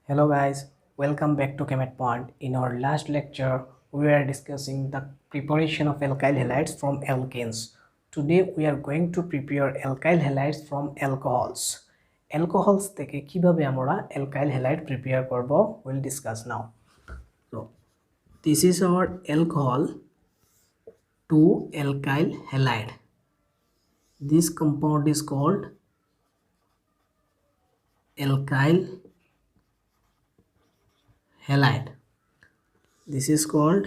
Hello guys, welcome back to Chemet Point. In our last lecture, we were discussing the preparation of alkyl halides from alkanes. Today we are going to prepare alkyl halides from alcohols. Alcohols থেকে কিভাবে আমরা alkyl halide prepare করব we'll discuss now. So this is our alcohol 2-alkyl halide. This compound is called alkyl halide. This is called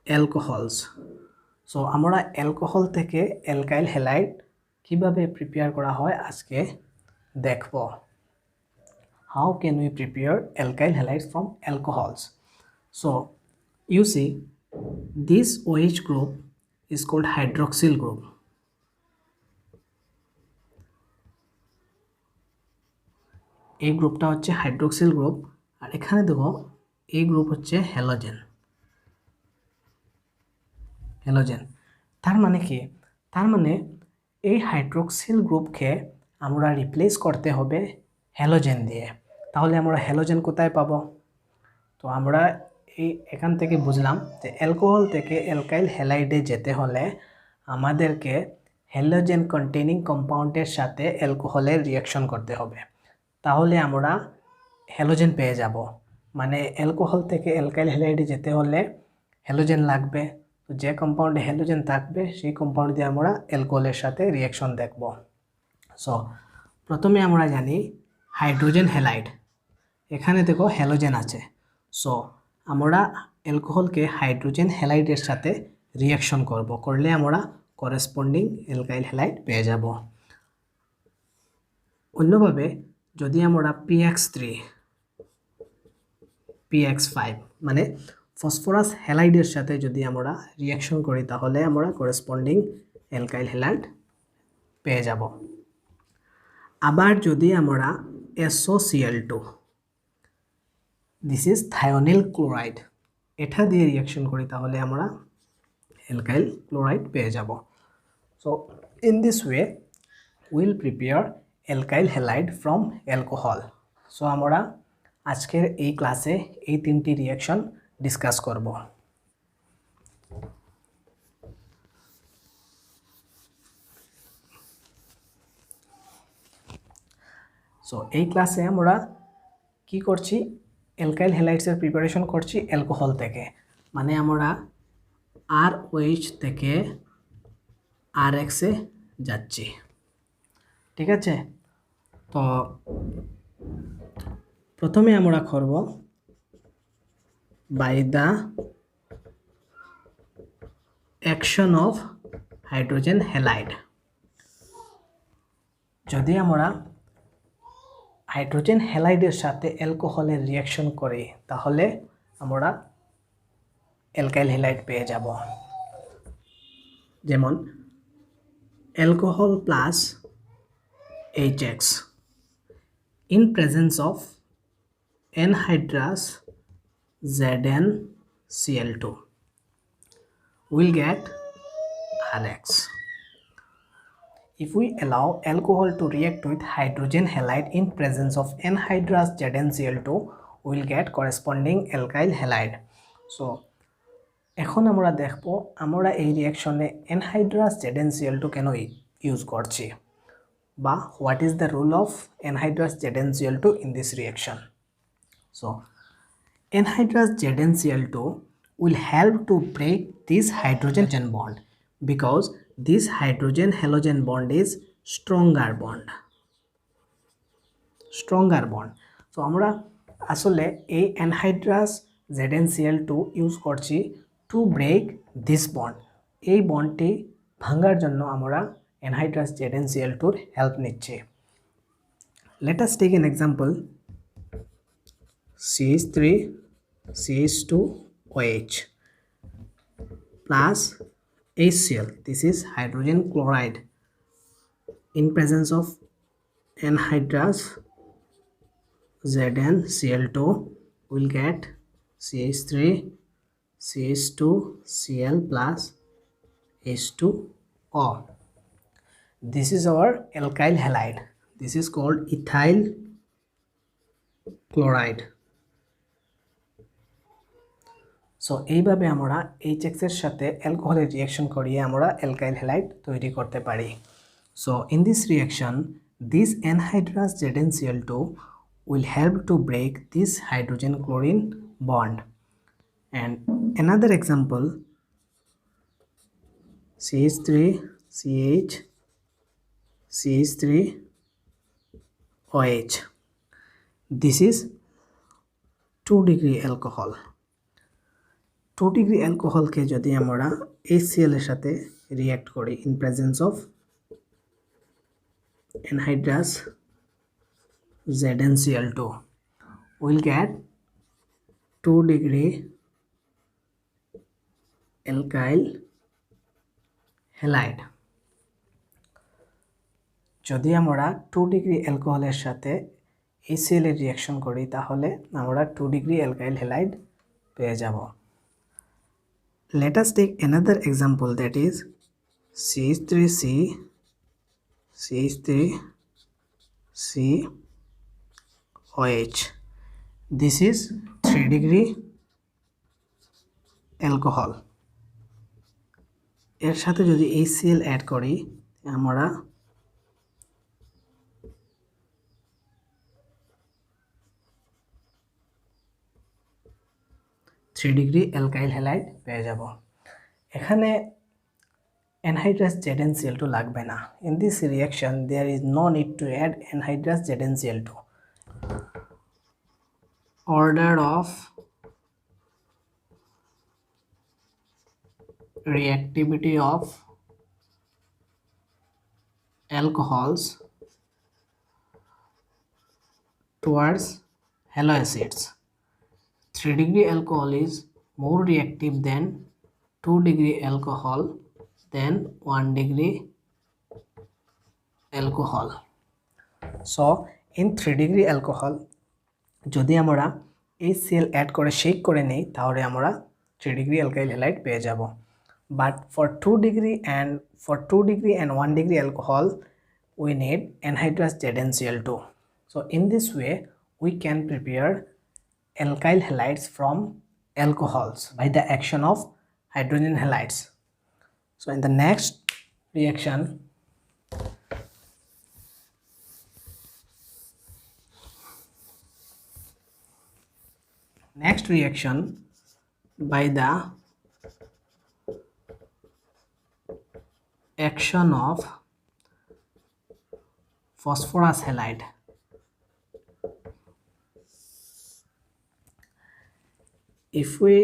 alcohols. So আমরা alcohol থেকে alkyl halide কিভাবে prepare করা হয় আজকে দেখব। How can we prepare alkyl halides from alcohols? So you see this OH group is called hydroxyl group. এই গ্রুপটা হচ্ছে হাইড্রক্সিল গ্রুপ, আর এখানে দেখো এই গ্রুপ হচ্ছে হ্যালোজেন। তার মানে কি? তার মানে এই হাইড্রক্সিল গ্রুপকে আমরা রিপ্লেস করতে হবে হ্যালোজেন দিয়ে। তাহলে আমরা হ্যালোজেন কোথায় পাবো? তো আমরা এখান থেকে বুঝলাম যে অ্যালকোহল থেকে অ্যালকাইল হ্যালাইডে যেতে হলে আমাদেরকে হ্যালোজেন কন্টেনিং কম্পাউন্ডের সাথে অ্যালকোহলের রিয়াকশন করতে হবে, তাহলে আমরা হ্যালোজেন পেয়ে যাব। মানে অ্যালকোহল থেকে অ্যালকাইল হ্যালাইডে যেতে হলে হ্যালোজেন লাগবে। তো যে কম্পাউন্ডে হ্যালোজেন থাকবে সেই কম্পাউন্ড দিয়ে আমরা অ্যালকোহলের সাথে রিয়াকশন দেখব। সো প্রথমে আমরা জানি হাইড্রোজেন হ্যালাইড। এখানে দেখো হ্যালোজেন আছে। সো আমরা অ্যালকোহলকে হাইড্রোজেন হ্যালাইডের সাথে রিয়াকশন করলে আমরা করেসপন্ডিং অ্যালকাইল হ্যালাইড পেয়ে যাব। অন্যভাবে যদি আমরা PX3 PX5 মানে ফসফরাস হ্যালাইডের সাথে যদি আমরা রিয়াকশন করি তাহলে আমরা করেসপন্ডিং অ্যালকাইল হ্যালাইড পেয়ে যাব। আবার যদি আমরা SOCl2 this is thionyl chloride এটা দিয়ে রিয়াকশন করি তাহলে আমরা অ্যালকাইল ক্লোরাইড পেয়ে যাব। So in this way will prepare alkyl halide from alcohol. So আমরা আজকের এই ক্লাসে এই তিনটি রিয়াকশন ডিসকাস করব। সো এই ক্লাসে আমরা কি করছি? অ্যালকাইল হ্যালাইডসের প্রিপারেশন করছি অ্যালকোহল থেকে। মানে আমরা RH থেকে RX এ যাচ্ছি, ঠিক আছে? তো প্রথমে আমরা করব by the action of hydrogen halide. যদি আমরা হাইড্রোজেন হ্যালাইডের সাথে অ্যালকোহলের রিয়াকশন করি তাহলে আমরা অ্যালকাইল হ্যালাইড পেয়ে যাব। যেমন alcohol plus HX in presence of anhydrous ZnCl2 will get RX. If we allow alcohol to react with hydrogen halide in presence of anhydrous ZnCl2, we will get corresponding alkyl halide. So এখন আমরা দেখব আমরা এই রিঅ্যাকশনে anhydrous ZnCl2 কেন use করছি, বা what is the role of anhydrous ZnCl2 in this reaction. So anhydrous ZnCl2 will help to break this hydrogen bond because this hydrogen halogen bond is stronger bond. So আমরা আসলে এই anhydrous ZnCl2 use করছি to break this bond. এই বন্ডটি ভাঙার জন্য আমরা anhydrous ZnCl2 help নিচ্ছি। Let us take an example. CH3 CH2OH plus HCl. This is hydrogen chloride in presence of anhydrous ZnCl2 will get CH3 CH2Cl plus H2O. This is our alkyl halide. This is called ethyl chloride. So এইভাবে আমরা HX এর সাথে অ্যালকোহলের reaction করিয়ে আমরা alkyl halide তৈরি করতে পারি। So in this reaction this anhydrous ZnCl2 will help to break this hydrogen chlorine bond. And another example, CH3 CH CH3 OH. This is 2 degree alcohol. 2 degree alcohol के যদি আমরা HCl এর সাথে react করি in presence of anhydrous ZnCl2, we'll get 2 degree alkyl halide. যদি আমরা 2 degree অ্যালকোহলের সাথে HCl এর রিঅ্যাকশন করি তাহলে আমরা 2 ডিগ্রি অ্যালকাইল হ্যালাইড পেয়ে যাব। Let us take another example, that is CH3C CH3COH. This is 3 degree alcohol. এর সাথে যদি HCl অ্যাড করি আমরা 3 ডিগ্রি অ্যালকাইল হ্যালাইড পেয়ে যাব। এখানে anhydrous ZnCl2 লাগবে না। In this reaction there is no need to add anhydrous ZnCl2. Order of reactivity of alcohols towards haloacids. 3 degree alcohol is more reactive than 2 degree alcohol than 1 degree alcohol. So in 3 degree alcohol যদি আমরা HCl add করে shake করে নেই তাহলে আমরা 3 degree alkyl halide পেয়ে যাব। But for 2 degree and 1 degree alcohol we need anhydrous ZnCl2. So in this way we can prepare alkyl halides from alcohols by the action of hydrogen halides. So in the next reaction by the action of phosphorus halide. If we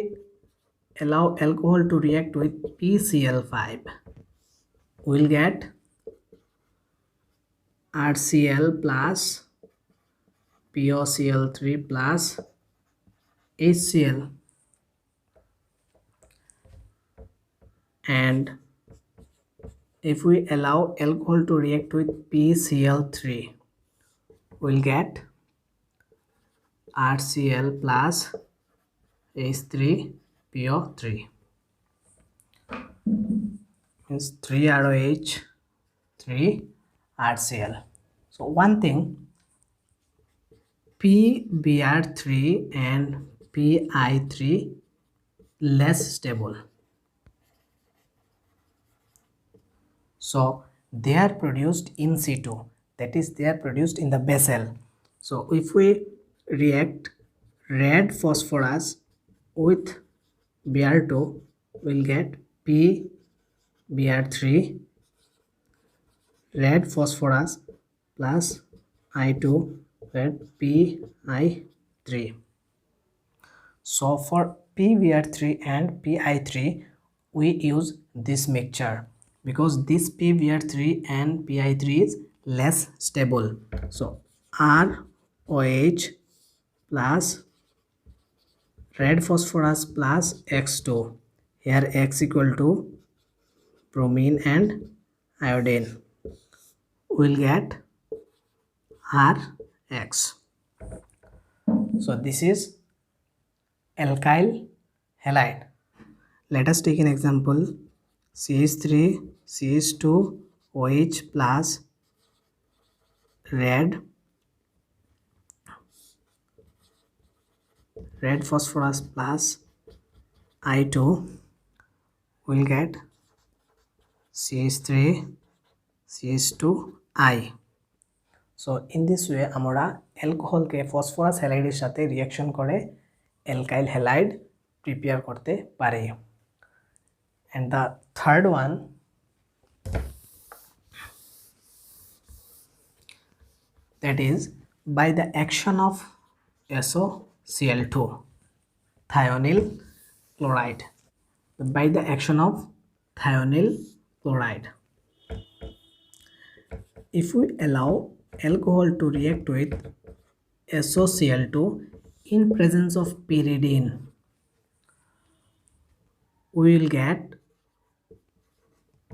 allow alcohol to react with PCl5, we'll get RCl plus POCl3 plus HCl, and if we allow alcohol to react with PCl3, we'll get RCl plus H3PO3, means 3ROH 3RCl. So one thing, PBr3 and PI3 less stable, so they are produced in situ, that is they are produced in the vessel. So if we react red phosphorus with Br2, we'll get PBr3 red phosphorus plus I2 red PI3. So for PBr3 and PI3 we use this mixture because this PBr3 and PI3 is less stable. So ROH plus red phosphorus plus X2, here X equal to bromine and iodine, will get RX. So this is alkyl halide. Let us take an example, CH3 CH2 OH plus red phosphorus plus I2 will get CH3 CH2I. So in this way আমরা অ্যালকোহলকে phosphorus হ্যালাইডের সাথে reaction করে alkyl halide prepare করতে পারি। And the third one, that is by the action of SOCl2, thionyl chloride. By the action of thionyl chloride, if we allow alcohol to react with SOCl2 in presence of pyridine, we will get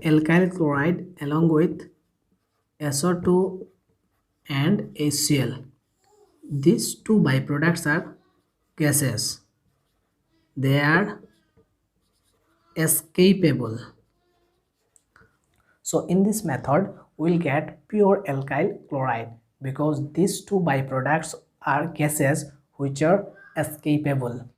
alkyl chloride along with SO2 and HCl. These two byproducts are gases. They are escapable. So in this method we'll get pure alkyl chloride because these two byproducts are gases which are escapable.